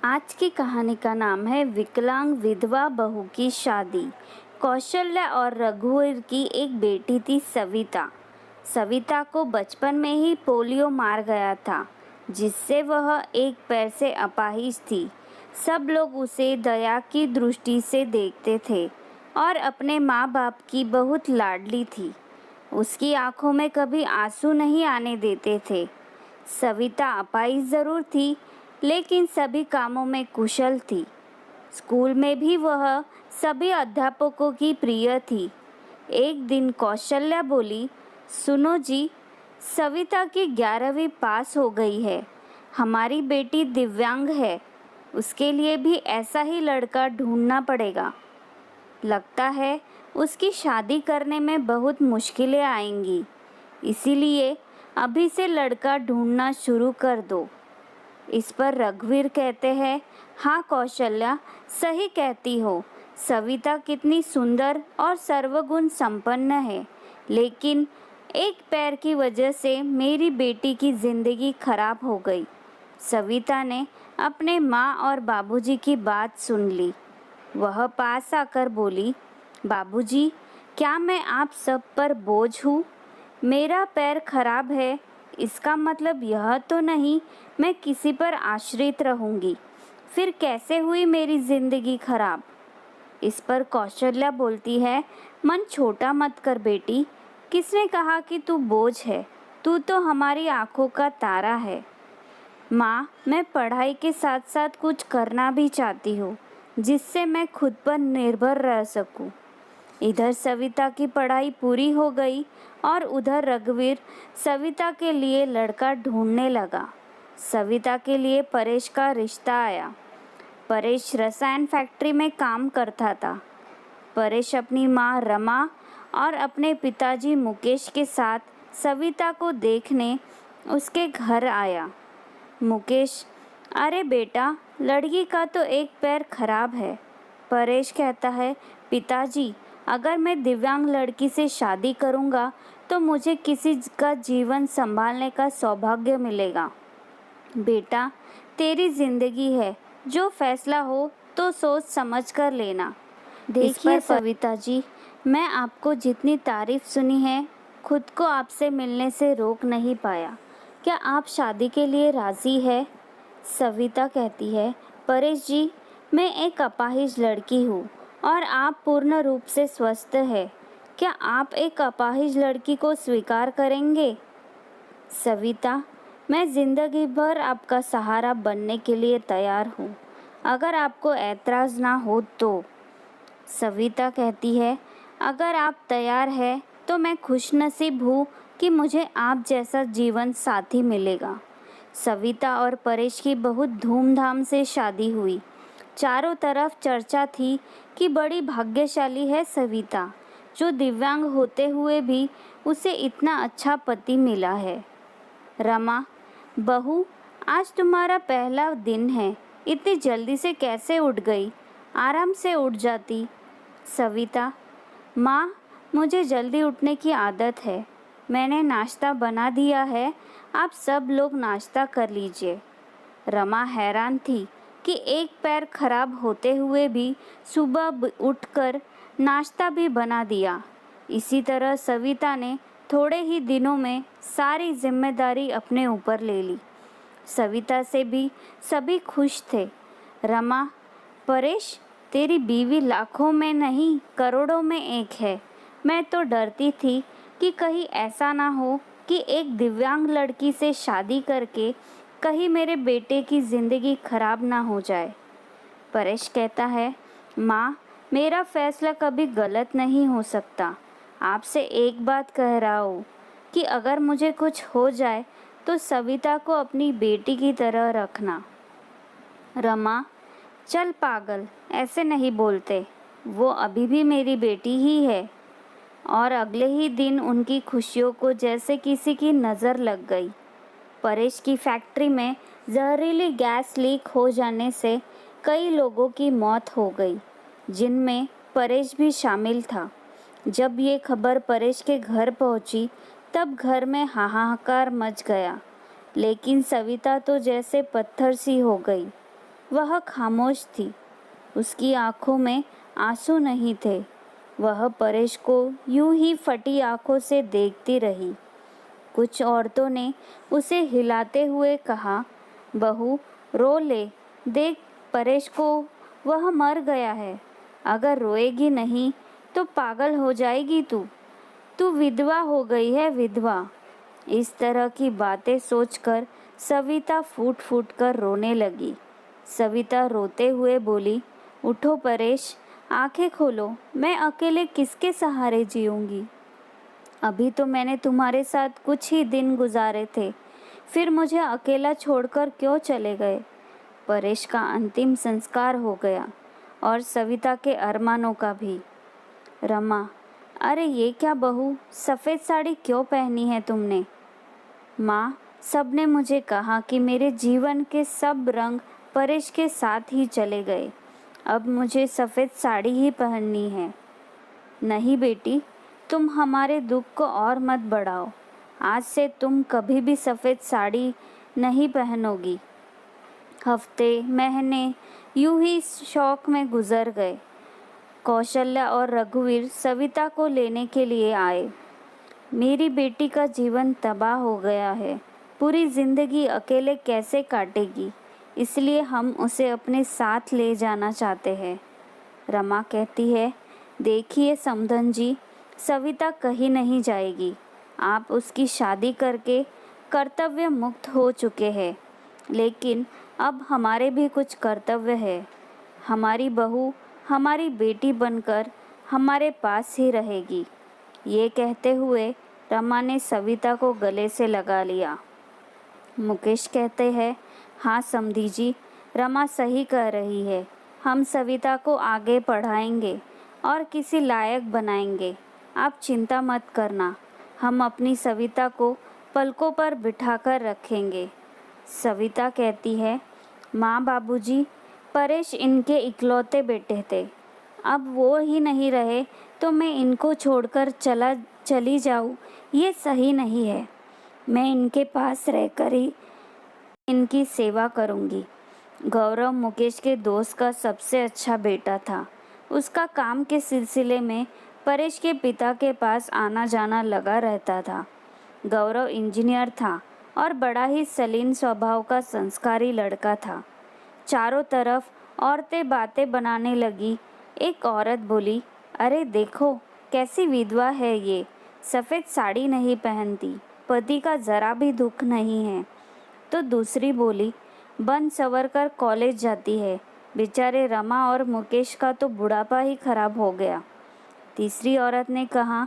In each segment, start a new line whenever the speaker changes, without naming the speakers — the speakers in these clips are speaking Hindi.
आज की कहानी का नाम है विकलांग विधवा बहू की शादी। कौशल्या और रघुवीर की एक बेटी थी सविता। सविता को बचपन में ही पोलियो मार गया था, जिससे वह एक पैर से अपाहिज थी। सब लोग उसे दया की दृष्टि से देखते थे और अपने माँ बाप की बहुत लाडली थी। उसकी आंखों में कभी आंसू नहीं आने देते थे। सविता अपाहिज जरूर थी, लेकिन सभी कामों में कुशल थी। स्कूल में भी वह सभी अध्यापकों की प्रिय थी। एक दिन कौशल्या बोली, सुनो जी, सविता की 11वीं पास हो गई है। हमारी बेटी दिव्यांग है, उसके लिए भी ऐसा ही लड़का ढूंढना पड़ेगा। लगता है उसकी शादी करने में बहुत मुश्किलें आएंगी, इसीलिए अभी से लड़का ढूंढना शुरू कर दो। इस पर रघुवीर कहते हैं, हाँ कौशल्या, सही कहती हो। सविता कितनी सुंदर और सर्वगुण संपन्न है, लेकिन एक पैर की वजह से मेरी बेटी की जिंदगी खराब हो गई। सविता ने अपने माँ और बाबूजी की बात सुन ली। वह पास आकर बोली, बाबूजी, क्या मैं आप सब पर बोझ हूँ? मेरा पैर खराब है, इसका मतलब यह तो नहीं मैं किसी पर आश्रित रहूंगी। फिर कैसे हुई मेरी जिंदगी खराब? इस पर कौशल्या बोलती है, मन छोटा मत कर बेटी। किसने कहा कि तू बोझ है? तू तो हमारी आंखों का तारा है। माँ, मैं पढ़ाई के साथ साथ कुछ करना भी चाहती हूँ, जिससे मैं खुद पर निर्भर रह सकूँ। इधर सविता की पढ़ाई पूरी हो गई और उधर रघुवीर सविता के लिए लड़का ढूंढने लगा। सविता के लिए परेश का रिश्ता आया। परेश रसायन फैक्ट्री में काम करता था। परेश अपनी माँ रमा और अपने पिताजी मुकेश के साथ सविता को देखने उसके घर आया। मुकेश, अरे बेटा, लड़की का तो एक पैर खराब है। परेश कहता है, पिताजी, अगर मैं दिव्यांग लड़की से शादी करूंगा तो मुझे किसी का जीवन संभालने का सौभाग्य मिलेगा। बेटा, तेरी जिंदगी है, जो फैसला हो तो सोच समझ कर लेना। देखिए सविता जी, मैं आपको जितनी तारीफ सुनी है, खुद को आपसे मिलने से रोक नहीं पाया। क्या आप शादी के लिए राजी है? सविता कहती है, परेश जी, मैं एक अपाहिज लड़की हूँ और आप पूर्ण रूप से स्वस्थ है। क्या आप एक अपाहिज लड़की को स्वीकार करेंगे? सविता, मैं जिंदगी भर आपका सहारा बनने के लिए तैयार हूँ, अगर आपको ऐतराज़ ना हो तो। सविता कहती है, अगर आप तैयार हैं तो मैं खुशनसीब हूँ कि मुझे आप जैसा जीवन साथी मिलेगा। सविता और परेश की बहुत धूमधाम से शादी हुई। चारों तरफ चर्चा थी कि बड़ी भाग्यशाली है सविता, जो दिव्यांग होते हुए भी उसे इतना अच्छा पति मिला है। रमा, बहू, आज तुम्हारा पहला दिन है, इतनी जल्दी से कैसे उठ गई? आराम से उठ जाती। सविता, माँ, मुझे जल्दी उठने की आदत है। मैंने नाश्ता बना दिया है, आप सब लोग नाश्ता कर लीजिए। रमा हैरान थी कि एक पैर खराब होते हुए भी सुबह उठकर नाश्ता भी बना दिया। इसी तरह सविता ने थोड़े ही दिनों में सारी जिम्मेदारी अपने ऊपर ले ली। सविता से भी सभी खुश थे। रमा, परेश, तेरी बीवी लाखों में नहीं करोड़ों में एक है। मैं तो डरती थी कि कहीं ऐसा ना हो कि एक दिव्यांग लड़की से शादी करके कहीं मेरे बेटे की ज़िंदगी खराब ना हो जाए। परेश कहता है, माँ, मेरा फैसला कभी गलत नहीं हो सकता। आपसे एक बात कह रहा हूँ कि अगर मुझे कुछ हो जाए तो सविता को अपनी बेटी की तरह रखना। रमा, चल पागल, ऐसे नहीं बोलते, वो अभी भी मेरी बेटी ही है। और अगले ही दिन उनकी खुशियों को जैसे किसी की नज़र लग गई। परेश की फैक्ट्री में जहरीली गैस लीक हो जाने से कई लोगों की मौत हो गई, जिनमें परेश भी शामिल था। जब ये खबर परेश के घर पहुंची, तब घर में हाहाकार मच गया। लेकिन सविता तो जैसे पत्थर सी हो गई। वह खामोश थी। उसकी आंखों में आंसू नहीं थे। वह परेश को यूं ही फटी आंखों से देखती रही। कुछ औरतों ने उसे हिलाते हुए कहा, बहू रो ले, देख परेश को, वह मर गया है। अगर रोएगी नहीं तो पागल हो जाएगी तू। तू विधवा हो गई है, विधवा। इस तरह की बातें सोचकर सविता फूट फूट कर रोने लगी। सविता रोते हुए बोली, उठो परेश, आंखें खोलो, मैं अकेले किसके सहारे जीऊंगी। अभी तो मैंने तुम्हारे साथ कुछ ही दिन गुजारे थे, फिर मुझे अकेला छोड़कर क्यों चले गए। परेश का अंतिम संस्कार हो गया और सविता के अरमानों का भी। रमा, अरे ये क्या बहू, सफ़ेद साड़ी क्यों पहनी है तुमने। माँ, सबने मुझे कहा कि मेरे जीवन के सब रंग परेश के साथ ही चले गए, अब मुझे सफ़ेद साड़ी ही पहननी है। नहीं बेटी, तुम हमारे दुख को और मत बढ़ाओ। आज से तुम कभी भी सफ़ेद साड़ी नहीं पहनोगी। हफ्ते, महीने यूं ही शौक में गुजर गए। कौशल्या और रघुवीर सविता को लेने के लिए आए। मेरी बेटी का जीवन तबाह हो गया है, पूरी जिंदगी अकेले कैसे काटेगी, इसलिए हम उसे अपने साथ ले जाना चाहते हैं। रमा कहती है, देखिए समधन जी, सविता कहीं नहीं जाएगी। आप उसकी शादी करके कर्तव्य मुक्त हो चुके हैं, लेकिन अब हमारे भी कुछ कर्तव्य है। हमारी बहू हमारी बेटी बनकर हमारे पास ही रहेगी। ये कहते हुए रमा ने सविता को गले से लगा लिया। मुकेश कहते हैं, हाँ समधी जी, रमा सही कह रही है। हम सविता को आगे पढ़ाएंगे और किसी लायक बनाएंगे। आप चिंता मत करना, हम अपनी सविता को पलकों पर बिठाकर रखेंगे। सविता कहती है, माँ बाबूजी, परेश इनके इकलौते बेटे थे, अब वो ही नहीं रहे तो मैं इनको छोड़कर चली जाऊँ, ये सही नहीं है। मैं इनके पास रहकर ही इनकी सेवा करूँगी। गौरव मुकेश के दोस्त का सबसे अच्छा बेटा था। उसका काम के सिलसिले में परेश के पिता के पास आना जाना लगा रहता था। गौरव इंजीनियर था और बड़ा ही सलीन स्वभाव का संस्कारी लड़का था। चारों तरफ औरतें बातें बनाने लगी। एक औरत बोली, अरे देखो कैसी विधवा है ये, सफ़ेद साड़ी नहीं पहनती, पति का ज़रा भी दुख नहीं है। तो दूसरी बोली, बन सवर कर कॉलेज जाती है, बेचारे रमा और मुकेश का तो बुढ़ापा ही खराब हो गया। तीसरी औरत ने कहा,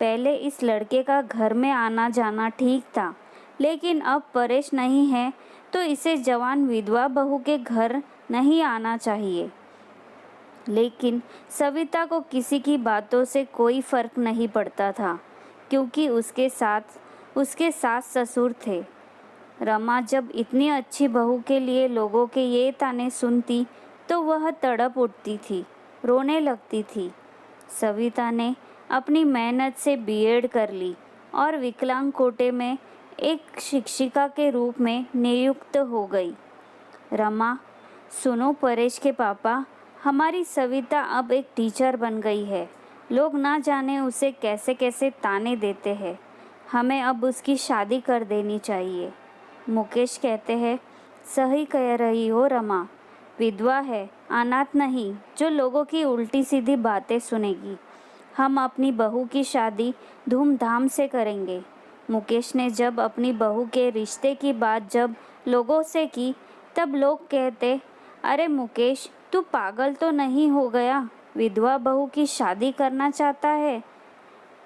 पहले इस लड़के का घर में आना जाना ठीक था, लेकिन अब परेश नहीं है तो इसे जवान विधवा बहू के घर नहीं आना चाहिए। लेकिन सविता को किसी की बातों से कोई फर्क नहीं पड़ता था, क्योंकि उसके सास ससुर थे। रमा जब इतनी अच्छी बहू के लिए लोगों के ये ताने सुनती तो वह तड़प उठती थी, रोने लगती थी। सविता ने अपनी मेहनत से बीएड कर ली और विकलांग कोटे में एक शिक्षिका के रूप में नियुक्त हो गई। रमा, सुनो परेश के पापा, हमारी सविता अब एक टीचर बन गई है। लोग ना जाने उसे कैसे कैसे ताने देते हैं। हमें अब उसकी शादी कर देनी चाहिए। मुकेश कहते हैं, सही कह रही हो रमा, विधवा है, अनाथ नहीं, जो लोगों की उल्टी सीधी बातें सुनेगी। हम अपनी बहू की शादी धूमधाम से करेंगे। मुकेश ने जब अपनी बहू के रिश्ते की बात जब लोगों से की, तब लोग कहते, अरे मुकेश, तू पागल तो नहीं हो गया, विधवा बहू की शादी करना चाहता है।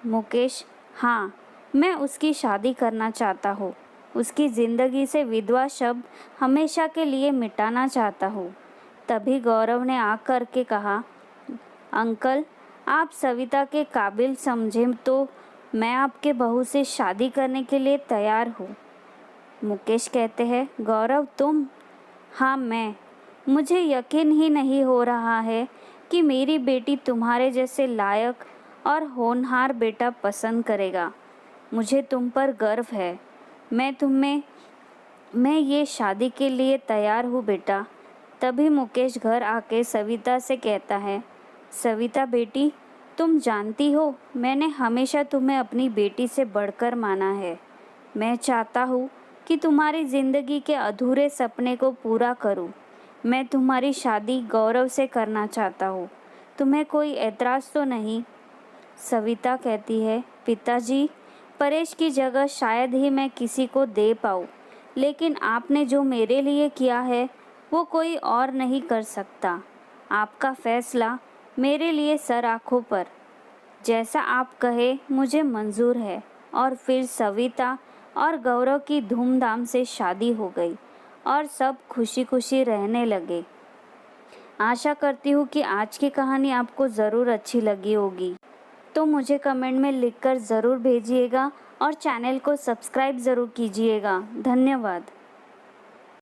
मुकेश, हाँ, मैं उसकी शादी करना चाहता हूँ। उसकी ज़िंदगी से विधवा शब्द हमेशा के लिए मिटाना चाहता हूँ। तभी गौरव ने आग करके कहा, अंकल, आप सविता के काबिल समझें तो मैं आपके बहू से शादी करने के लिए तैयार हूँ। मुकेश कहते हैं, गौरव तुम? हाँ मैं। मुझे यकीन ही नहीं हो रहा है कि मेरी बेटी तुम्हारे जैसे लायक और होनहार बेटा पसंद करेगा। मुझे तुम पर गर्व है। मैं ये शादी के लिए तैयार हूँ बेटा। तभी मुकेश घर आके सविता से कहता है, सविता बेटी, तुम जानती हो मैंने हमेशा तुम्हें अपनी बेटी से बढ़कर माना है। मैं चाहता हूँ कि तुम्हारी ज़िंदगी के अधूरे सपने को पूरा करूँ। मैं तुम्हारी शादी गौरव से करना चाहता हूँ। तुम्हें कोई एतराज़ तो नहीं? सविता कहती है, पिताजी, परेश की जगह शायद ही मैं किसी को दे पाऊँ, लेकिन आपने जो मेरे लिए किया है वो कोई और नहीं कर सकता। आपका फैसला मेरे लिए सर आँखों पर। जैसा आप कहे मुझे मंजूर है। और फिर सविता और गौरव की धूमधाम से शादी हो गई और सब खुशी खुशी रहने लगे। आशा करती हूँ कि आज की कहानी आपको ज़रूर अच्छी लगी होगी। तो मुझे कमेंट में लिखकर ज़रूर भेजिएगा और चैनल को सब्सक्राइब ज़रूर कीजिएगा। धन्यवाद।